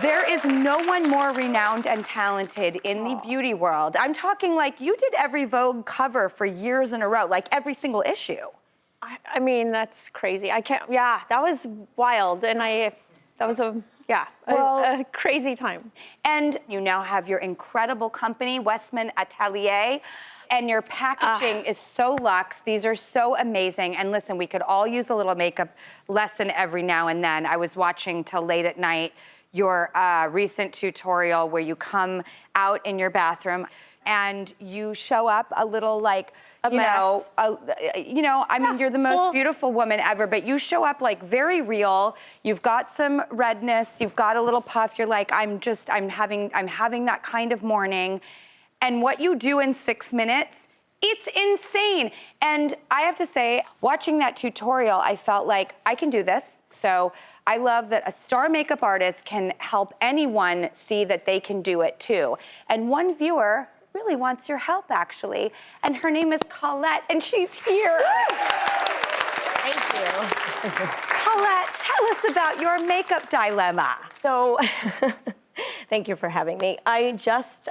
There is no one more renowned and talented in the beauty world. I'm talking like you did every Vogue cover for years in a row, like every single issue. I mean, that's crazy. I can't, yeah, that was wild. And that was a crazy time. And you now have your incredible company, Westman Atelier, and your packaging is so luxe. These are so amazing. And listen, we could all use a little makeup lesson every now and then. I was watching till late at night your recent tutorial where you come out in your bathroom and you show up a little like, I mean, you're the most beautiful woman ever, but you show up like very real. You've got some redness, you've got a little puff. You're like, I'm having that kind of morning. And what you do in 6 minutes, it's insane. And I have to say, watching that tutorial, I felt like I can do this. So I love that a star makeup artist can help anyone see that they can do it too. And one viewer really wants your help, actually. And her name is Colette, and she's here. Thank you. Colette, tell us about your makeup dilemma. So, thank you for having me. I just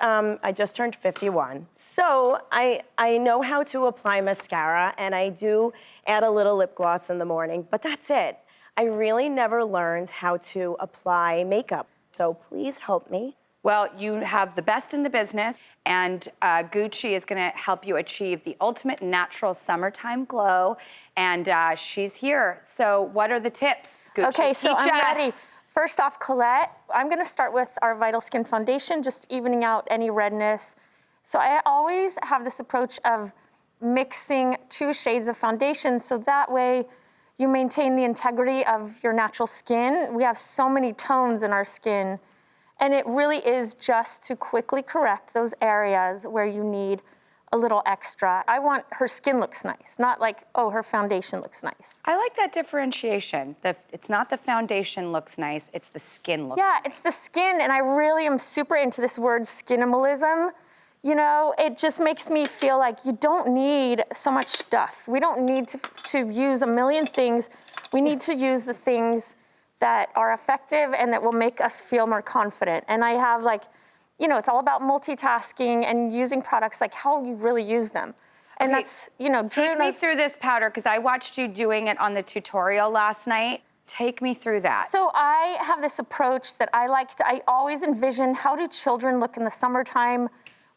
turned 51. So I know how to apply mascara, and I do add a little lip gloss in the morning, but that's it. I really never learned how to apply makeup. So please help me. Well, you have the best in the business, and Gucci is gonna help you achieve the ultimate natural summertime glow, and she's here. So what are the tips, Gucci? Okay, so I'm ready. First off, Colette, I'm gonna start with our Vital Skin Foundation, just evening out any redness. So I always have this approach of mixing 2 shades of foundation, so that way you maintain the integrity of your natural skin. We have so many tones in our skin, and it really is just to quickly correct those areas where you need a little extra. I want her skin looks nice, not like, oh, her foundation looks nice. I like that differentiation. It's not the foundation looks nice, it's the skin looks nice. Yeah, it's the skin, and I really am super into this word skinimalism. You know, it just makes me feel like you don't need so much stuff. We don't need to use a million things. We need to use the things that are effective and that will make us feel more confident. And I have like, you know, it's all about multitasking and using products like how you really use them. And okay, that's, you know, Drew take me through this powder, because I watched you doing it on the tutorial last night. Take me through that. So I have this approach that I always envision, how do children look in the summertime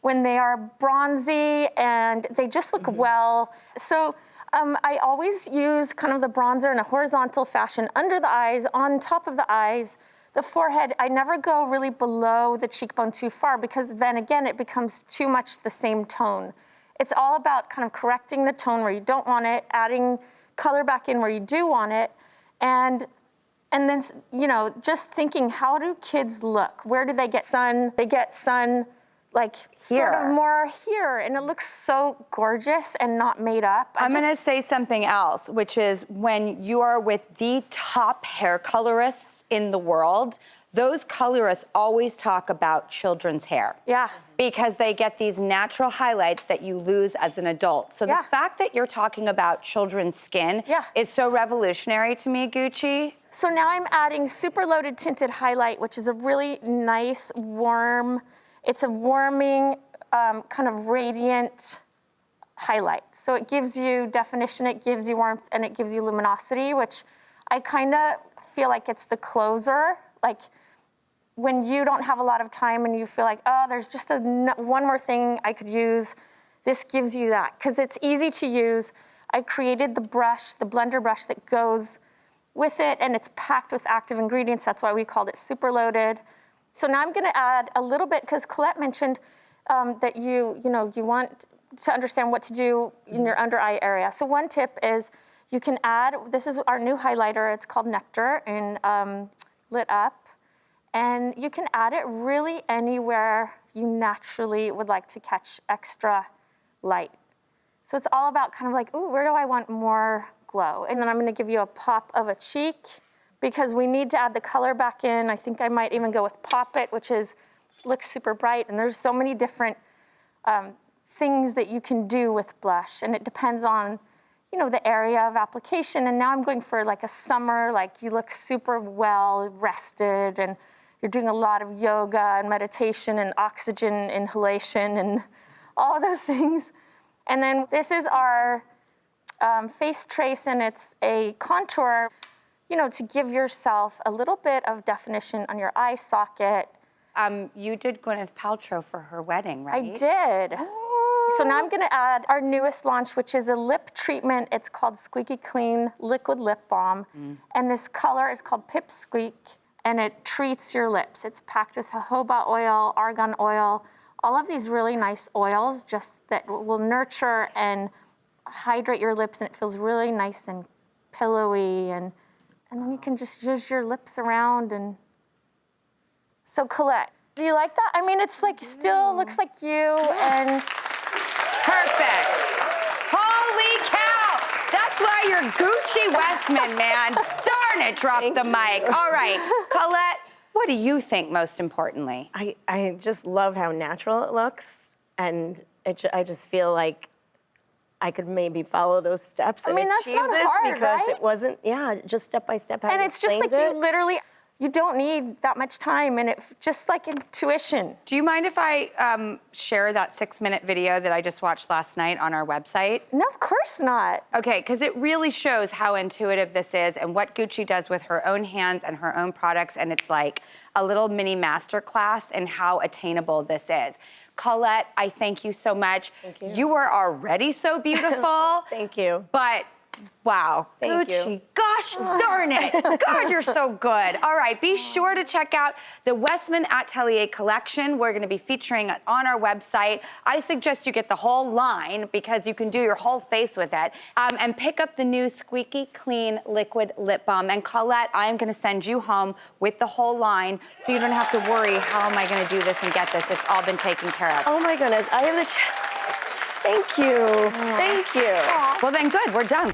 when they are bronzy and they just look well. So I always use kind of the bronzer in a horizontal fashion under the eyes, on top of the eyes, the forehead. I never go really below the cheekbone too far, because then again, it becomes too much the same tone. It's all about kind of correcting the tone where you don't want it, adding color back in where you do want it, and then, you know, just thinking, how do kids look? Where do they get sun? They get sun like here. Sort of more here, and it looks so gorgeous and not made up. I'm gonna say something else, which is when you are with the top hair colorists in the world, those colorists always talk about children's hair. Yeah. Because they get these natural highlights that you lose as an adult. So the fact that you're talking about children's skin is so revolutionary to me, Gucci. So now I'm adding Super Loaded Tinted Highlight, which is a really nice, warm, it's a warming, kind of radiant highlight. So it gives you definition, it gives you warmth, and it gives you luminosity, which I kind of feel like it's the closer. Like when you don't have a lot of time and you feel like, oh, there's just one more thing I could use, this gives you that, because it's easy to use. I created the brush, the blender brush that goes with it, and it's packed with active ingredients. That's why we called it Super Loaded. So now I'm gonna add a little bit, because Colette mentioned that you want to understand what to do in your under eye area. So one tip is you can add, this is our new highlighter, it's called Nectar in Lit Up. And you can add it really anywhere you naturally would like to catch extra light. So it's all about kind of like, ooh, where do I want more glow? And then I'm gonna give you a pop of a cheek, because we need to add the color back in. I think I might even go with Pop It, which looks super bright. And there's so many different things that you can do with blush. And it depends on, you know, the area of application. And now I'm going for like a summer, like you look super well rested and you're doing a lot of yoga and meditation and oxygen inhalation and all those things. And then this is our face trace, and it's a contour, you know, to give yourself a little bit of definition on your eye socket. You did Gwyneth Paltrow for her wedding, right? I did. So now I'm gonna add our newest launch, which is a lip treatment. It's called Squeaky Clean Liquid Lip Balm. And this color is called Pip Squeak, and it treats your lips. It's packed with jojoba oil, argan oil, all of these really nice oils just that will nurture and hydrate your lips, and it feels really nice and pillowy. And then you can just zhuzh your lips around. And so Colette, do you like that? I mean, it's like still looks like you. And Perfect. Holy cow! That's why you're Gucci Westman, man. Darn it, drop the mic. All right, Colette, what do you think most importantly? I just love how natural it looks, and I just feel like I could maybe follow those steps and that's achieve not this hard, because right? it wasn't, just step by step how And you it's just like explained you literally, you don't need that much time, and it just like intuition. Do you mind if I share that 6-minute video that I just watched last night on our website? No, of course not. Okay, because it really shows how intuitive this is and what Gucci does with her own hands and her own products, and it's like a little mini masterclass in how attainable this is. Colette, I thank you so much. Thank you. You are already so beautiful. Thank you. But wow, Thank Gucci, you. gosh darn it. God, you're so good. All right, be sure to check out the Westman Atelier collection. We're gonna be featuring it on our website. I suggest you get the whole line because you can do your whole face with it. And pick up the new Squeaky Clean Liquid Lip Balm. And Colette, I am gonna send you home with the whole line so you don't have to worry, how am I gonna do this and get this? It's all been taken care of. Oh my goodness, I have the chance. Thank you. Thank you. Well then, good, we're done.